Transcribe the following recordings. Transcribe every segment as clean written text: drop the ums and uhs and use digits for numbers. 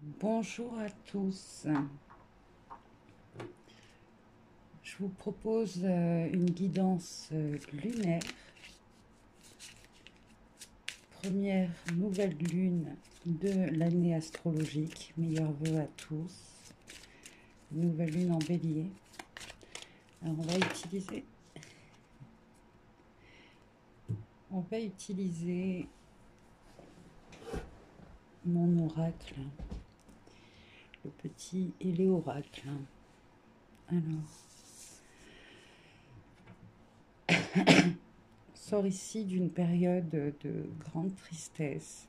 Bonjour à tous. Je vous propose une guidance lunaire. Première nouvelle lune de l'année astrologique. Meilleurs vœux à tous. Nouvelle lune en bélier. Alors on va utiliser mon oracle, le petit Éléoracle. Alors, sort ici d'une période de grande tristesse,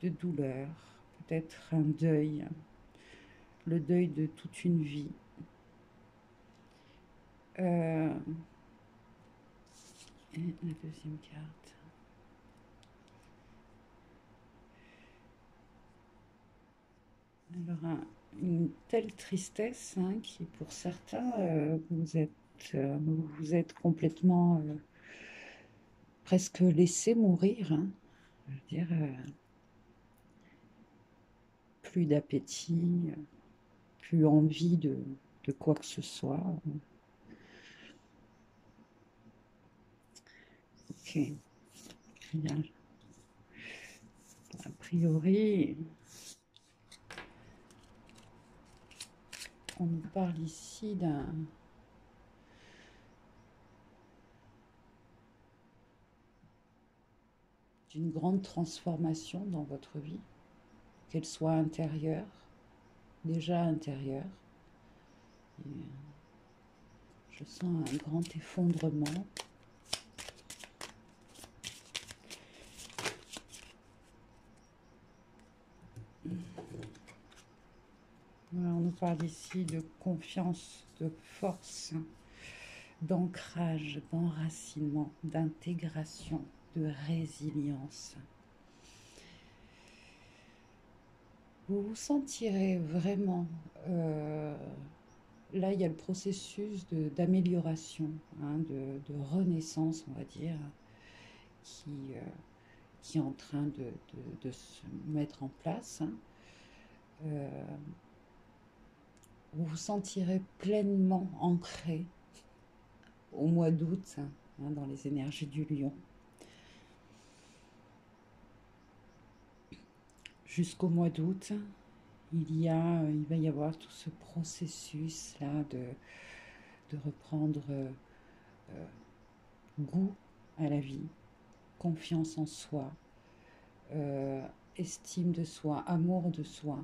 de douleur, peut-être un deuil, le deuil de toute une vie. Et la deuxième carte. Alors, une telle tristesse qui, pour certains, vous êtes complètement presque laissé mourir. Je veux dire, plus d'appétit, plus envie de quoi que ce soit. Ok, bien. A priori, on nous parle ici d'une grande transformation dans votre vie, qu'elle soit intérieure, déjà intérieure. Et je sens un grand effondrement. Voilà, on nous parle ici de confiance, de force, d'ancrage, d'enracinement, d'intégration, de résilience. Vous vous sentirez vraiment... là, il y a le processus d'amélioration, de renaissance, on va dire, qui est en train de se mettre en place. Vous vous sentirez pleinement ancré au mois d'août, dans les énergies du lion. Jusqu'au mois d'août, il va y avoir tout ce processus là de reprendre goût à la vie, confiance en soi, estime de soi, amour de soi.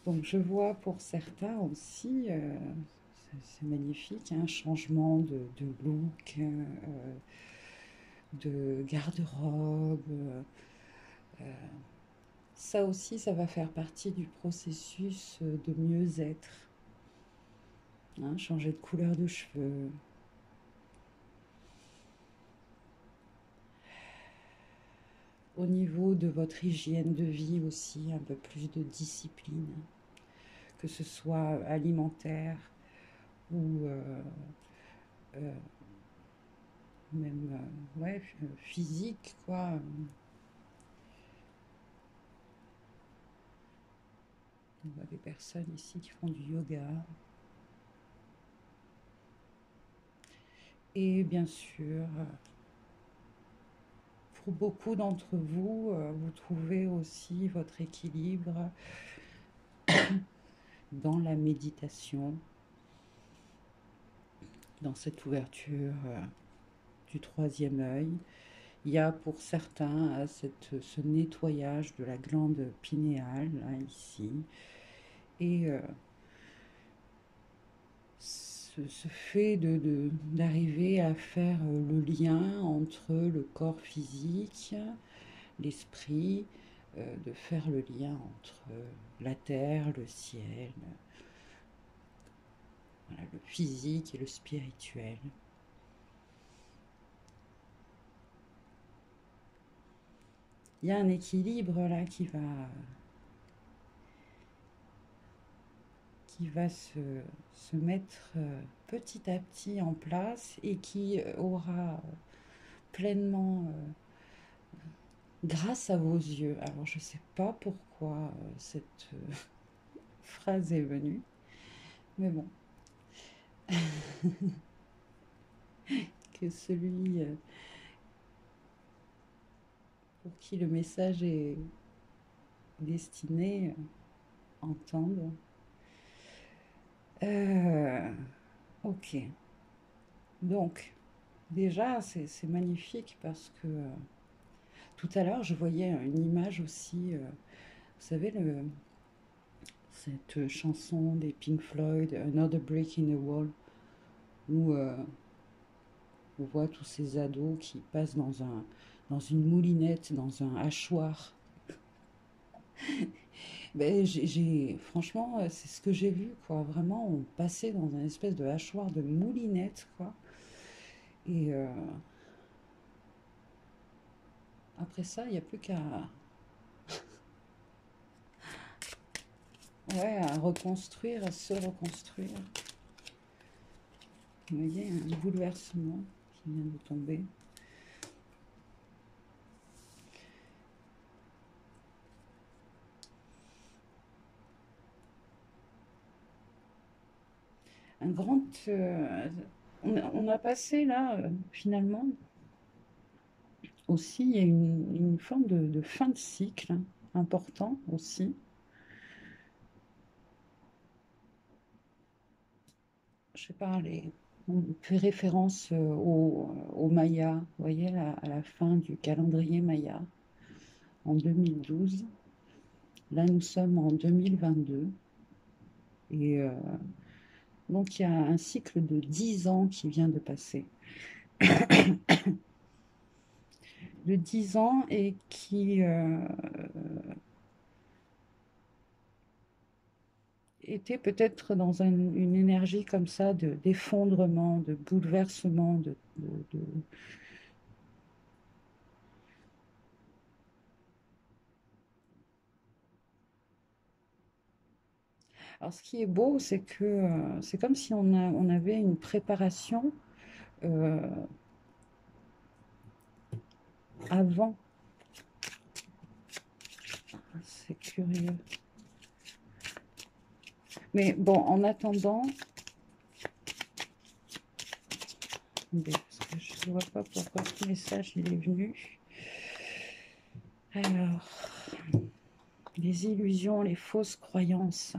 Donc je vois pour certains aussi, c'est magnifique, un changement de look, de garde-robe. Ça aussi, ça va faire partie du processus de mieux-être. Changer de couleur de cheveux. Au niveau de votre hygiène de vie aussi, un peu plus de discipline, que ce soit alimentaire ou même physique, quoi. On voit des personnes ici qui font du yoga. Et bien sûr, pour beaucoup d'entre vous, vous trouvez aussi votre équilibre dans la méditation, dans cette ouverture du troisième œil. Il y a pour certains ce nettoyage de la glande pinéale, là, ici, et ce fait d'arriver à faire le lien entre le corps physique, l'esprit, de faire le lien entre la terre, le ciel, voilà, le physique et le spirituel. Il y a un équilibre là qui va se mettre petit à petit en place et qui aura pleinement grâce à vos yeux. Alors, je ne sais pas pourquoi cette phrase est venue, mais bon, que celui pour qui le message est destiné entende. Euh, ok, donc déjà c'est magnifique parce que tout à l'heure je voyais une image aussi, vous savez, cette chanson des Pink Floyd, Another Brick in the Wall, où on voit tous ces ados qui passent dans une moulinette, dans un hachoir. Ben, franchement, c'est ce que j'ai vu, quoi. Vraiment, on passait dans un espèce de hachoir de moulinette, quoi. Et après ça, il n'y a plus qu'à ouais, à reconstruire, à se reconstruire. Vous voyez, un bouleversement qui vient de tomber. Un grand... on a passé là, finalement, aussi, il y a une forme de fin de cycle hein, important aussi. Je sais pas, on fait référence au Maya, vous voyez, à la fin du calendrier Maya, en 2012. Là, nous sommes en 2022. Et donc, il y a un cycle de 10 ans qui vient de passer. De 10 ans et qui était peut-être dans une énergie comme ça d'effondrement, de bouleversement, Alors, ce qui est beau, c'est que c'est comme si on avait une préparation euh, avant. C'est curieux. Mais bon, en attendant, parce que je ne vois pas pourquoi ce message il est venu. Alors, les illusions, les fausses croyances.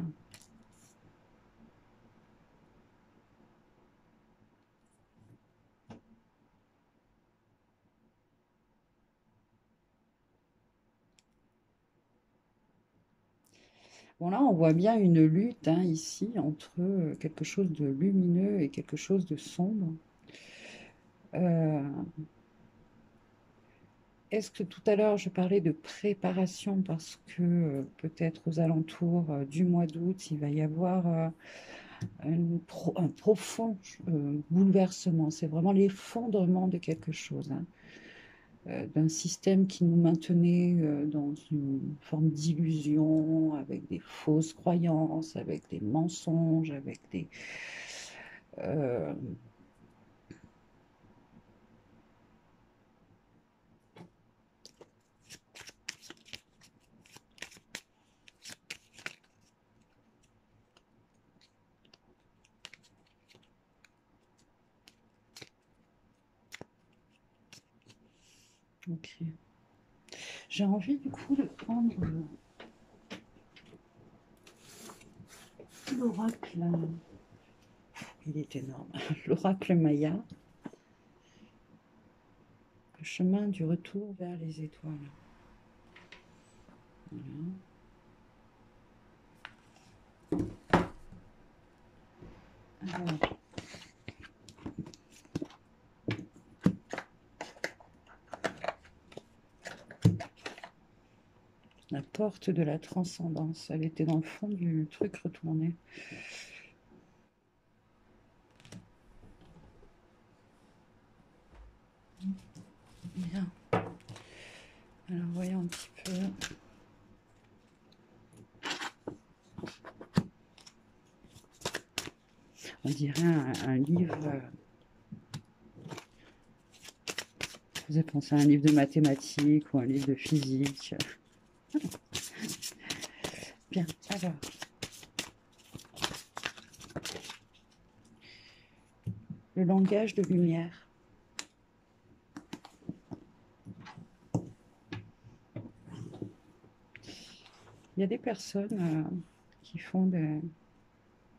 Bon, là, on voit bien une lutte hein, ici entre quelque chose de lumineux et quelque chose de sombre. Euh, Est-ce que tout à l'heure, je parlais de préparation parce que peut-être aux alentours du mois d'août, il va y avoir un profond bouleversement. C'est vraiment l'effondrement de quelque chose, hein, d'un système qui nous maintenait dans une forme d'illusion, avec des fausses croyances, avec des mensonges, avec des... euh, ok. J'ai envie du coup de prendre l'oracle. Il est énorme. L'oracle Maya, le chemin du retour vers les étoiles. Voilà. Alors, la porte de la transcendance. Elle était dans le fond du truc retourné. Bien. Alors, voyons un petit peu. On dirait un livre vous avez pensé à un livre de mathématiques ou un livre de physique. Bien, alors, le langage de lumière. Il y a des personnes qui font des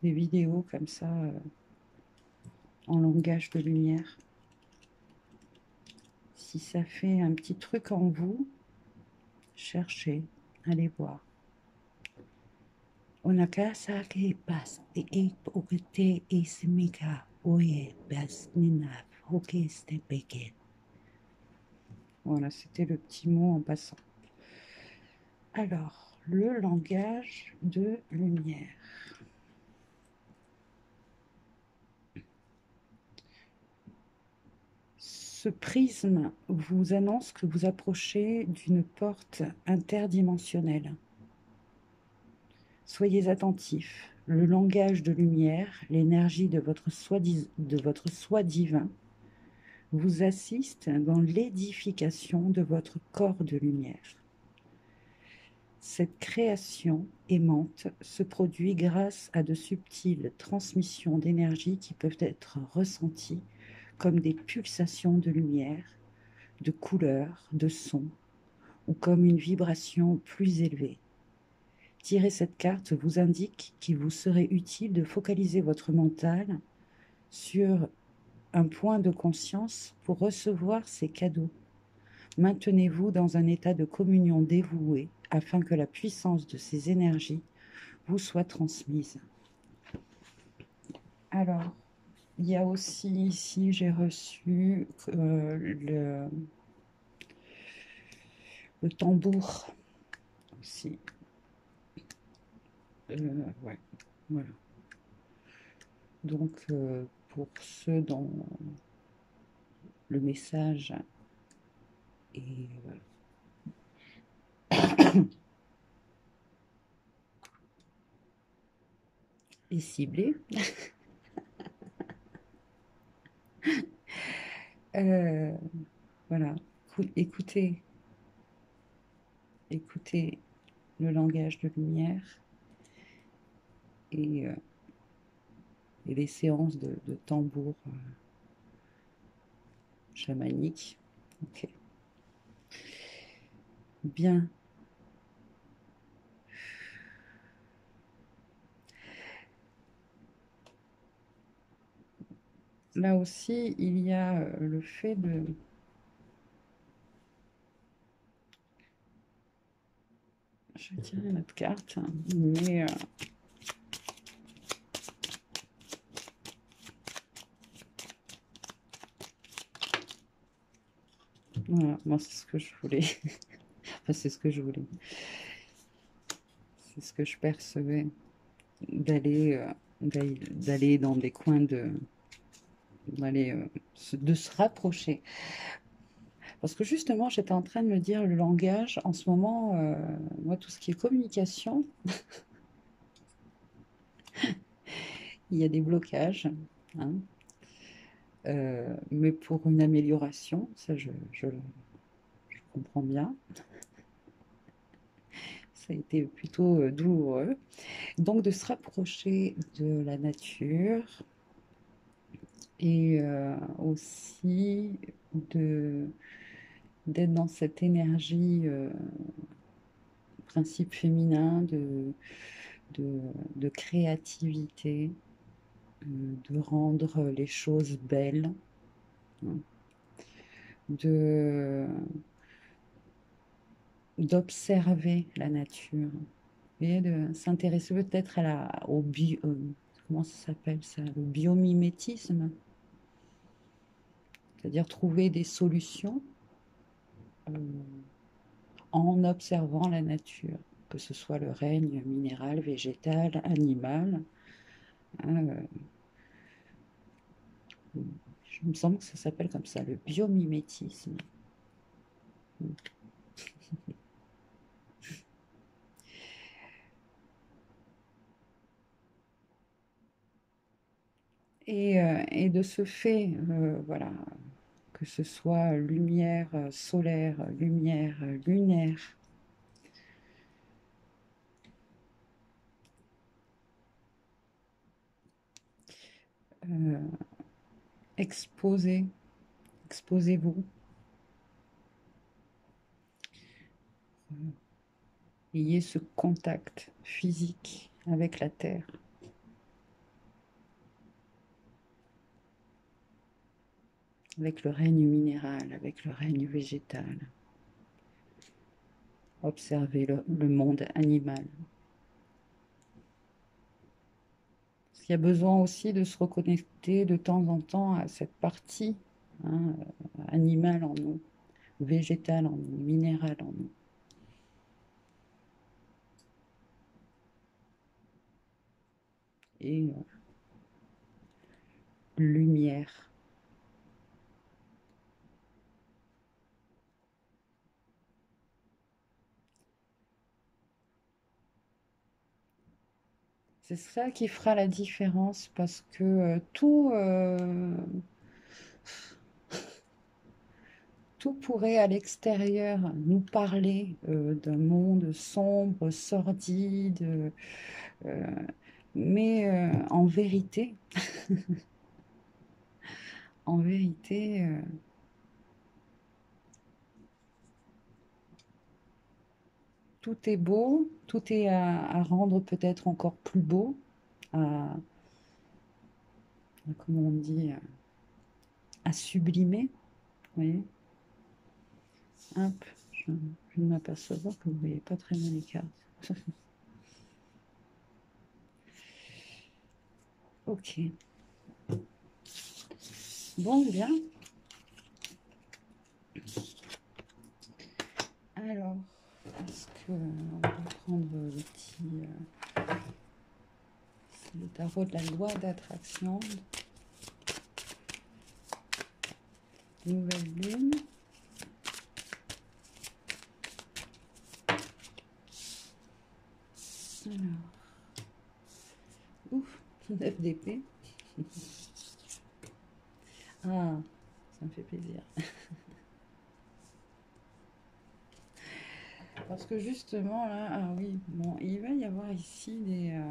vidéos comme ça en langage de lumière. Si ça fait un petit truc en vous, cherchez, allez voir. Onakasa ke pas de okete ismika oye bas nina okeste peke. Voilà, c'était le petit mot en passant. Alors, le langage de lumière. Ce prisme vous annonce que vous approchez d'une porte interdimensionnelle. Soyez attentifs. Le langage de lumière, l'énergie de votre soi divin, vous assiste dans l'édification de votre corps de lumière. Cette création aimante se produit grâce à de subtiles transmissions d'énergie qui peuvent être ressenties comme des pulsations de lumière, de couleurs, de sons, ou comme une vibration plus élevée. Tirer cette carte vous indique qu'il vous serait utile de focaliser votre mental sur un point de conscience pour recevoir ces cadeaux. Maintenez-vous dans un état de communion dévoué afin que la puissance de ces énergies vous soit transmise. Alors, il y a aussi ici, j'ai reçu le tambour aussi. Ouais, voilà. Donc, pour ceux dont le message est, est ciblé, voilà, écoutez le langage de lumière et les séances de tambour chamanique. Ok. Bien. Là aussi, il y a le fait de... Je vais tirer notre carte, mais... voilà, moi c'est ce que je voulais. Enfin, c'est ce que je voulais. C'est ce que je percevais. D'aller dans des coins de se rapprocher. Parce que justement, j'étais en train de me dire le langage, en ce moment, moi, tout ce qui est communication, il y a des blocages, hein. Mais pour une amélioration, ça je comprends bien. Ça a été plutôt douloureux. Donc de se rapprocher de la nature et aussi d'être dans cette énergie principe féminin de créativité, de rendre les choses belles, hein, d'observer la nature, et de s'intéresser peut-être comment ça s'appelle ça, le biomimétisme, c'est-à-dire trouver des solutions euh, en observant la nature, que ce soit le règne minéral, végétal, animal. Hein, il me semble que ça s'appelle comme ça, le biomimétisme. Et de ce fait, voilà, que ce soit lumière solaire, lumière lunaire, exposez, exposez-vous. Ayez ce contact physique avec la terre. Avec le règne minéral, avec le règne végétal. Observez le monde animal. Il y a besoin aussi de se reconnecter de temps en temps à cette partie hein, animale en nous, végétale en nous, minérale en nous. Et lumière. C'est ça qui fera la différence parce que tout pourrait à l'extérieur nous parler d'un monde sombre, sordide, mais en vérité, tout est beau, tout est à rendre peut-être encore plus beau, comment on dit, à sublimer. Vous voyez. Hop, je viens de m'apercevoir que vous ne voyez pas très bien les cartes. Ok. Bon, bien. Alors, est-ce que on va prendre le petit le tarot de la loi d'attraction, nouvelle lune. Alors, ouf, 9 d'épée. Ah, ça me fait plaisir. Parce que justement, là, ah oui, bon, il va y avoir ici des...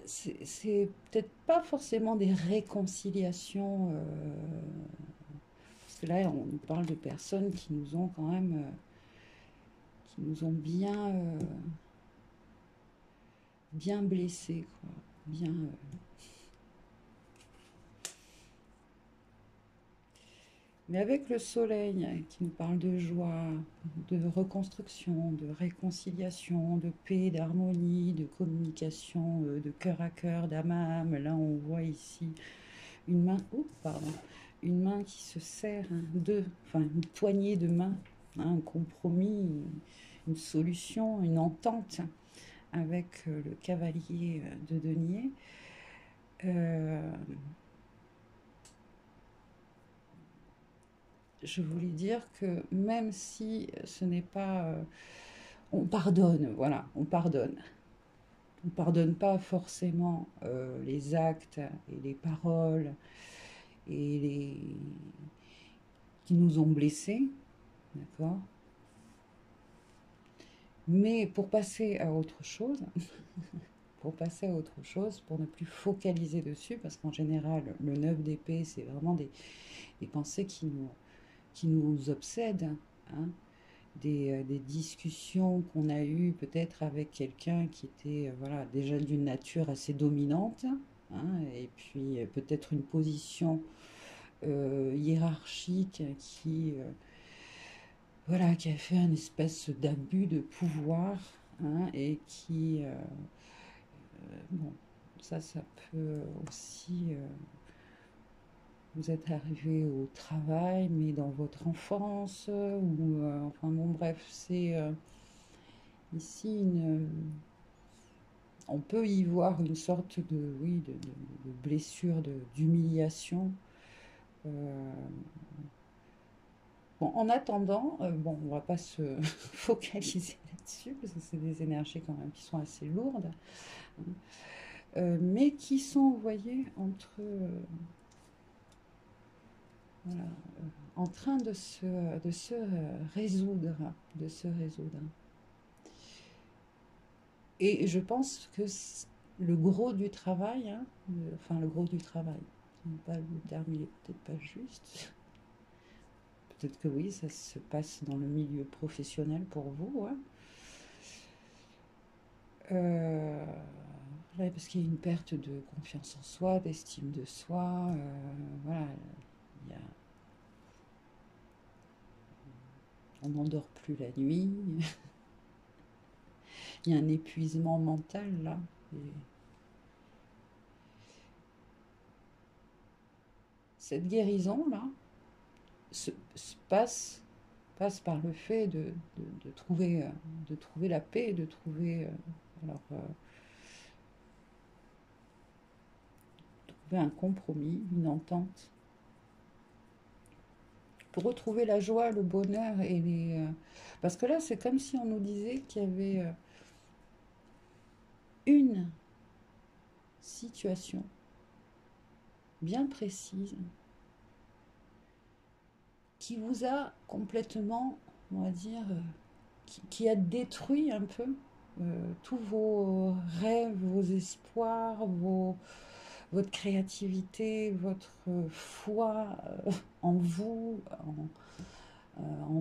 c'est peut-être pas forcément des réconciliations, parce que là, on nous parle de personnes qui nous ont quand même, qui nous ont bien blessés, quoi. Bien... Mais avec le soleil qui nous parle de joie, de reconstruction, de réconciliation, de paix, d'harmonie, de communication, de cœur à cœur, d'âme à âme, là on voit ici une main, oh, pardon, une main qui se serre, hein, enfin une poignée de main, hein, un compromis, une solution, une entente avec le cavalier de denier. Je voulais dire que même si ce n'est pas... on pardonne, voilà, on pardonne. On ne pardonne pas forcément les actes et les paroles et les... qui nous ont blessés, d'accord. Mais pour passer à autre chose, pour ne plus focaliser dessus, parce qu'en général, le 9 d'épée, c'est vraiment des pensées qui nous obsèdent, hein, des discussions qu'on a eues peut-être avec quelqu'un qui était voilà, déjà d'une nature assez dominante, hein, et puis peut-être une position hiérarchique voilà, qui a fait un espèce d'abus de pouvoir, hein, et qui, bon, ça peut aussi vous êtes arrivé au travail, mais dans votre enfance, ou enfin bon, bref, c'est ici on peut y voir une sorte de, oui, de blessure, d'humiliation. Euh, bon, en attendant, bon, on va pas se focaliser là-dessus, parce que c'est des énergies quand même qui sont assez lourdes, hein, mais qui sont, vous voyez, voilà, en train de se résoudre, de se résoudre. Et je pense que le gros du travail, hein, enfin le gros du travail, pas, le terme il est peut-être pas juste, peut-être que oui, ça se passe dans le milieu professionnel pour vous, hein. Euh, ouais, parce qu'il y a une perte de confiance en soi, d'estime de soi, voilà, il y a- on n'endort plus la nuit, il y a un épuisement mental là. Et cette guérison là passe par le fait de trouver la paix, de trouver, alors, trouver un compromis, une entente, pour retrouver la joie, le bonheur parce que là, c'est comme si on nous disait qu'il y avait une situation bien précise qui vous a complètement, on va dire, qui a détruit un peu tous vos rêves, vos espoirs, votre créativité, votre foi en vous, en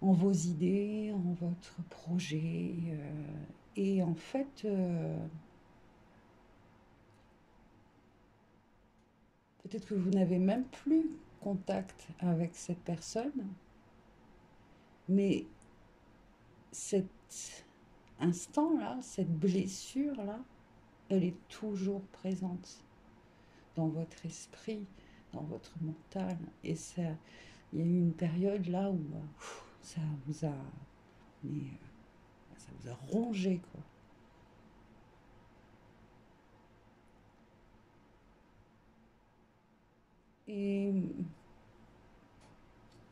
en vos idées, en votre projet. Et en fait, peut-être que vous n'avez même plus contact avec cette personne, mais cet instant-là, cette blessure-là, elle est toujours présente dans votre esprit, dans votre mental. Et ça, il y a eu une période là où ça vous a, mais, ça vous a rongé, quoi. Et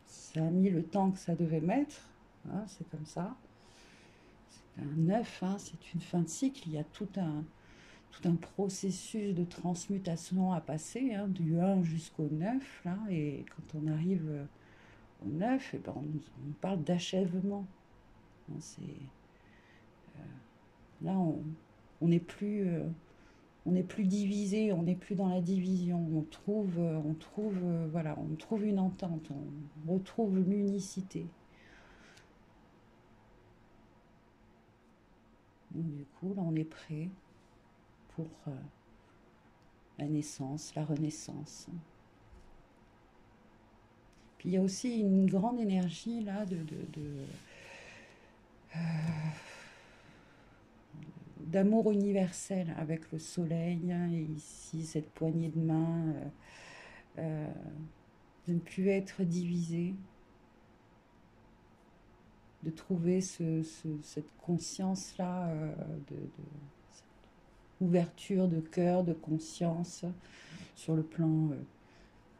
ça a mis le temps que ça devait mettre, hein, c'est comme ça. C'est un neuf, hein, c'est une fin de cycle. Il y a tout un processus de transmutation à passer, hein, du un jusqu'au 9 là, et quand on arrive au 9, eh ben, on parle d'achèvement, hein. Là, on n'est plus, on n'est plus divisé, on n'est plus dans la division. Voilà, on trouve une entente, on retrouve l'unicité. Donc, du coup, là, on est prêt pour la naissance, la renaissance. Puis il y a aussi une grande énergie là d'amour universel avec le soleil, hein, et ici cette poignée de main, euh, de ne plus être divisé, de trouver cette conscience-là, cette ouverture de cœur, de conscience sur le plan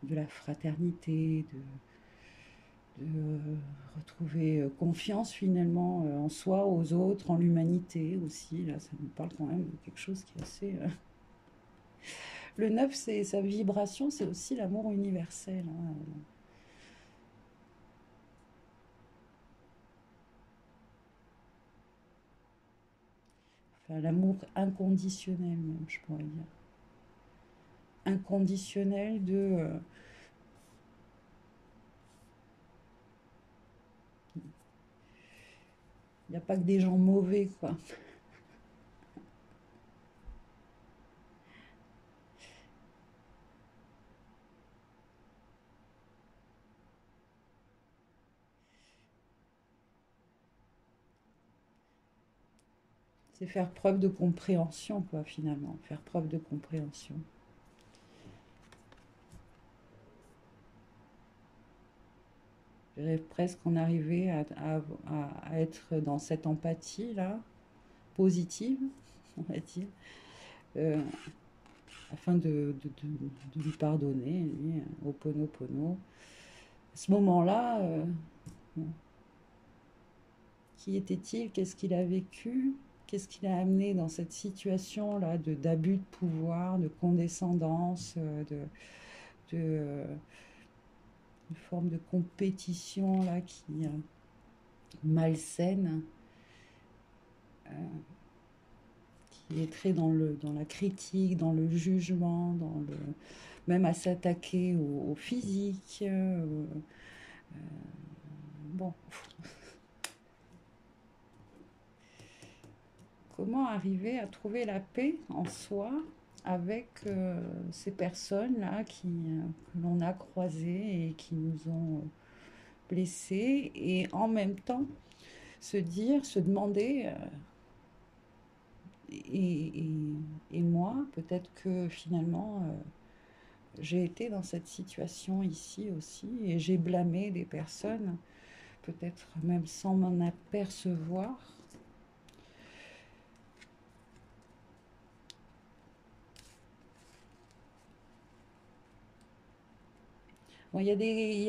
de la fraternité, de retrouver confiance finalement en soi, aux autres, en l'humanité aussi. Là, ça nous parle quand même de quelque chose qui est assez... Le neuf, c'est sa vibration, c'est aussi l'amour universel, hein. Enfin, l'amour inconditionnel même, je pourrais dire. Inconditionnel il n'y a pas que des gens mauvais, quoi. C'est faire preuve de compréhension, quoi, finalement. Faire preuve de compréhension. Je dirais presque en arriver à être dans cette empathie-là, positive, on va dire, euh, afin de lui pardonner, lui, au pono. À ce moment-là, bon, Qui était-il? Qu'est-ce qu'il a vécu? Qu'est-ce qui l'a amené dans cette situation-là d'abus de pouvoir, de condescendance, une forme de compétition là qui malsaine, qui est très dans la critique, dans le jugement, même à s'attaquer au physique. Bon, comment arriver à trouver la paix en soi avec ces personnes-là que l'on a croisées et qui nous ont blessés, et en même temps se demander, et, et moi, peut-être que finalement, j'ai été dans cette situation ici aussi, et j'ai blâmé des personnes, peut-être même sans m'en apercevoir. Bon, il y a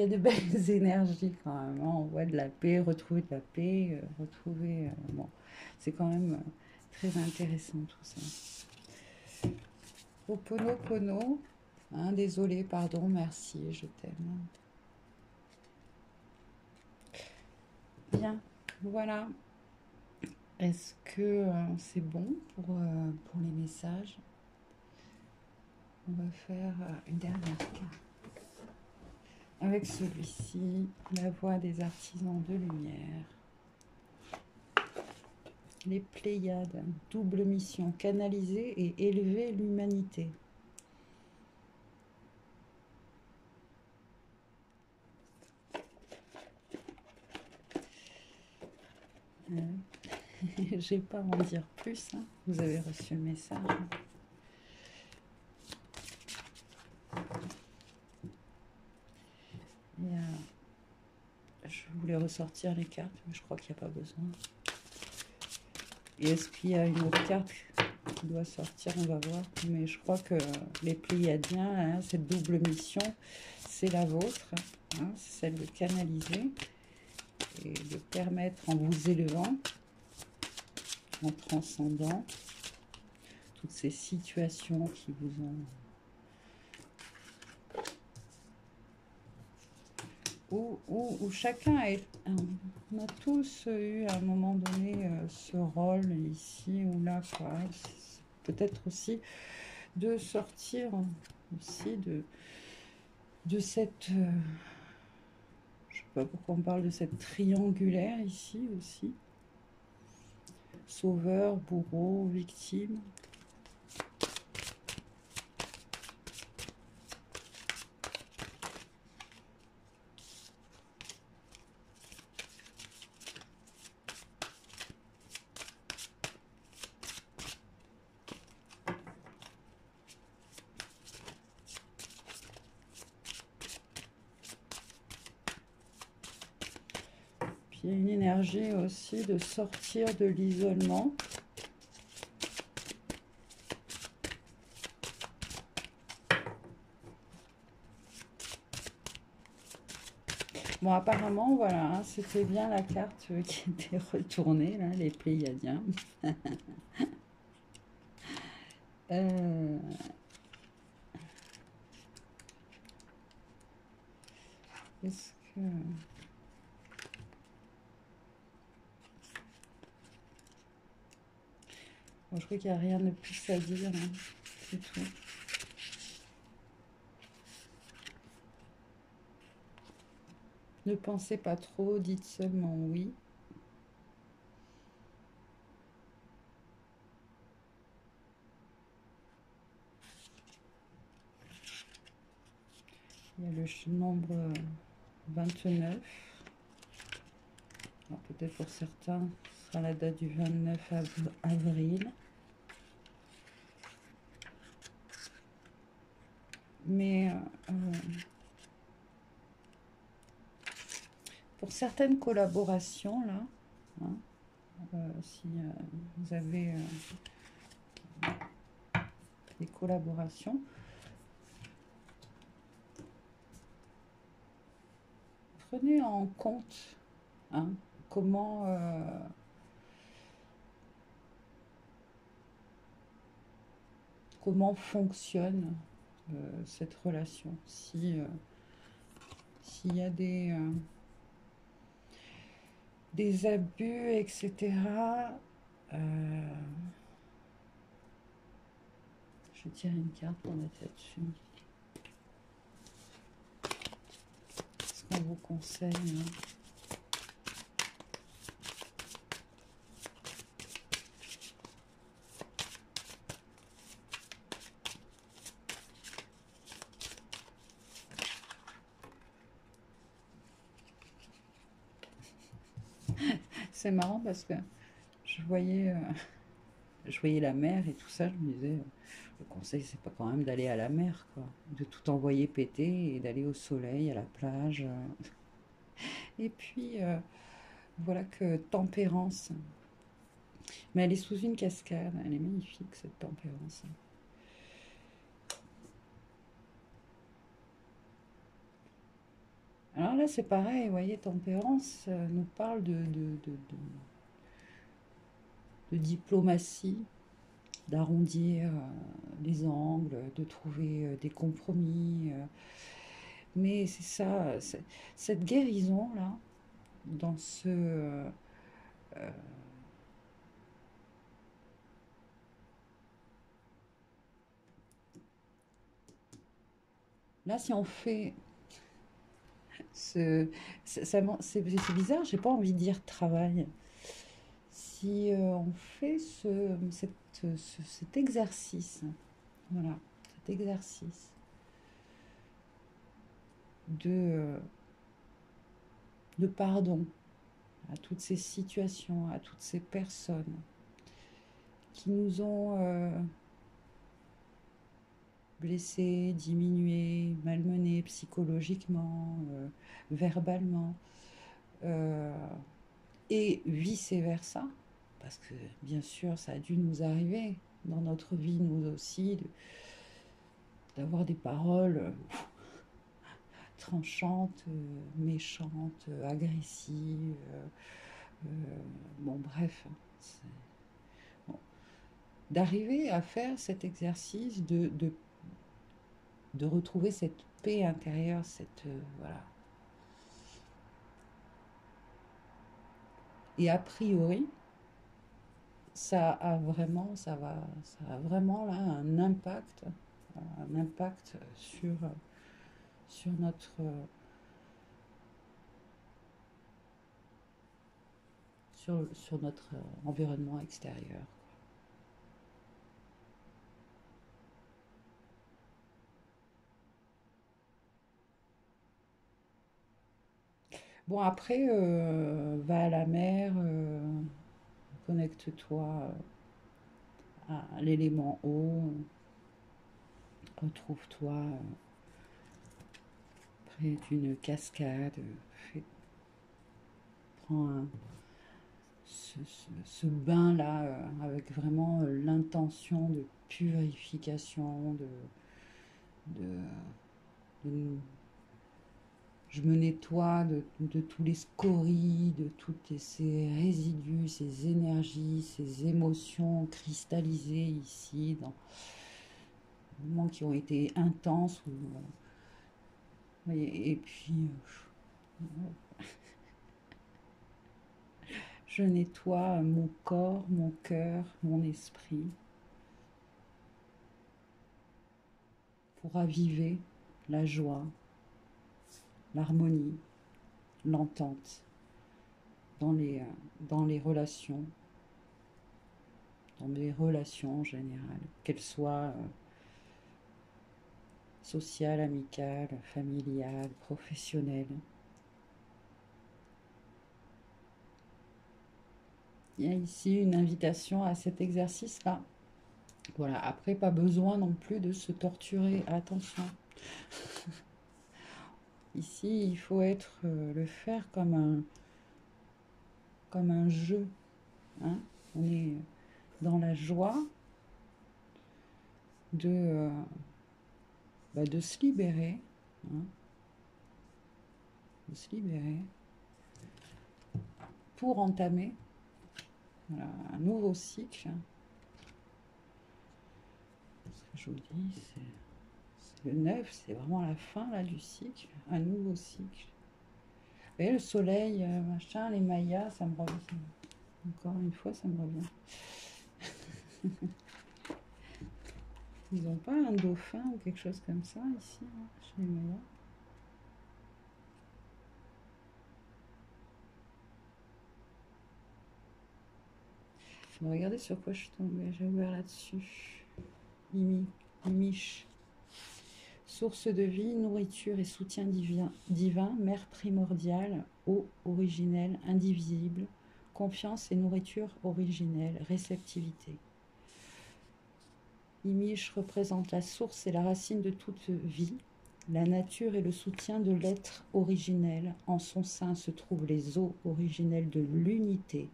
de belles énergies quand même, hein. On voit de la paix, retrouver de la paix, retrouver... bon, c'est quand même très intéressant tout ça. Ho'oponopono, hein, désolé, pardon, merci, je t'aime. Bien, voilà. Est-ce que c'est bon pour les messages? On va faire une dernière carte. Avec celui-ci, la voix des artisans de lumière. Les Pléiades, double mission, canaliser et élever l'humanité. Je vais pas en dire plus, hein. Vous avez reçu le message. Et, je voulais ressortir les cartes, mais je crois qu'il n'y a pas besoin. Et est-ce qu'il y a une autre carte qui doit sortir? On va voir. Mais je crois que les Pléiadiens, hein, cette double mission, c'est la vôtre, hein, c'est celle de canaliser et de permettre, en vous élevant, en transcendant toutes ces situations qui vous ont... Où chacun on a tous eu à un moment donné ce rôle ici ou là, quoi. Peut-être aussi de sortir aussi de cette... je sais pas pourquoi on parle de cette triangulaire ici aussi. Sauveur, bourreau, victime. Il y a une énergie aussi de sortir de l'isolement. Bon, apparemment, voilà, hein, c'était bien la carte qui était retournée, là, les Pléiadiens. Est-ce que... Bon, je crois qu'il n'y a rien de plus à dire, hein. C'est tout. Ne pensez pas trop, dites seulement oui. Il y a le nombre 29. Peut-être pour certains, ce sera la date du 29 avril. Mais pour certaines collaborations, là, hein, si vous avez des collaborations, prenez en compte, hein, comment fonctionne cette relation. Si, s'il y a des abus, etc. Je tire une carte pour mettre là-dessus. Ce qu'on vous conseille. Hein. C'est marrant parce que je voyais la mer et tout ça, je me disais, le conseil, c'est pas quand même d'aller à la mer, quoi. De tout envoyer péter et d'aller au soleil, à la plage. Et puis, voilà que tempérance. Mais elle est sous une cascade, elle est magnifique, cette tempérance. Alors là, c'est pareil, vous voyez, tempérance nous parle de diplomatie, d'arrondir les angles, de trouver des compromis. Mais c'est ça, cette guérison-là, dans là, si on fait c'est bizarre, j'ai pas envie de dire travail. Si on fait cet exercice, voilà, cet exercice de, de pardon à toutes ces situations, à toutes ces personnes qui nous ont blessés, diminués, malmenés psychologiquement, verbalement, euh, et vice-versa, parce que bien sûr ça a dû nous arriver dans notre vie, nous aussi, d'avoir des paroles tranchantes, méchantes, agressives, bon bref, bon. D'arriver à faire cet exercice de retrouver cette paix intérieure, voilà. Et a priori, ça a vraiment là un impact sur notre environnement extérieur. Bon, après, va à la mer, connecte-toi à l'élément eau, retrouve-toi près d'une cascade, prends ce bain-là avec vraiment l'intention de purification, de, de je me nettoie de tous les scories, de tous ces résidus, ces énergies, ces émotions cristallisées ici, dans des moments qui ont été intenses. Et puis, je nettoie mon corps, mon cœur, mon esprit pour raviver la joie, l'harmonie, l'entente dans dans les relations, dans les relations en général, qu'elles soient sociales, amicales, familiales, professionnelles. Il y a ici une invitation à cet exercice-là. Voilà, après, pas besoin non plus de se torturer. Attention. Ici, il faut le faire comme un jeu. Hein. On est dans la joie de, de se libérer. Hein, de se libérer. pour entamer voilà, un nouveau cycle. Ce que je vous dis, c'est le 9, c'est vraiment la fin là, du cycle, un nouveau cycle. Vous voyez, le soleil, machin, les Mayas, ça me revient. Encore une fois, ça me revient. Ils n'ont pas un dauphin ou quelque chose comme ça ici, hein, chez les Mayas. Regardez sur quoi je suis tombée. J'ai ouvert là-dessus. Mimiche. Source de vie, nourriture et soutien divin, mère primordiale, eau originelle, indivisible, confiance et nourriture originelle, réceptivité. Imish représente la source et la racine de toute vie. La nature est le soutien de l'être originel. En son sein se trouvent les eaux originelles de l'unité.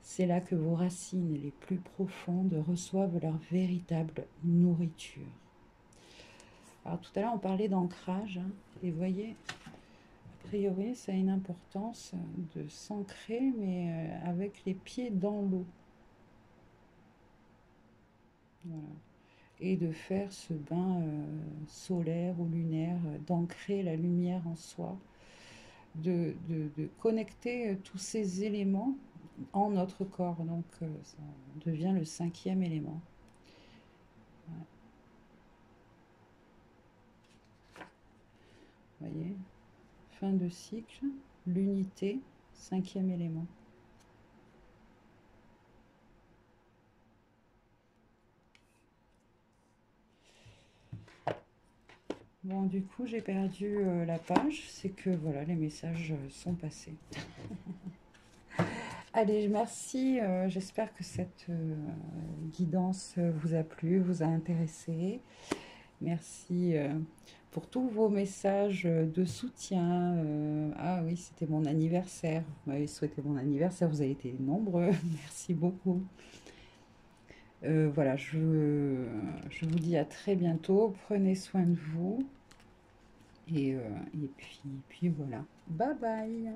C'est là que vos racines les plus profondes reçoivent leur véritable nourriture. Alors tout à l'heure on parlait d'ancrage, hein, et vous voyez, a priori ça a une importance de s'ancrer, mais avec les pieds dans l'eau. Voilà. Et de faire ce bain solaire ou lunaire, d'ancrer la lumière en soi, de connecter tous ces éléments en notre corps. Donc ça devient le 5e élément. Ouais. Vous voyez, fin de cycle, l'unité, 5e élément. Bon, du coup, j'ai perdu la page. C'est que, voilà, les messages sont passés. Allez, merci. J'espère que cette guidance vous a plu, vous a intéressé. Merci pour tous vos messages de soutien. Ah oui, c'était mon anniversaire. Vous m'avez souhaité mon anniversaire. Vous avez été nombreux. Merci beaucoup. Voilà, je vous dis à très bientôt. Prenez soin de vous. Et puis voilà. Bye bye.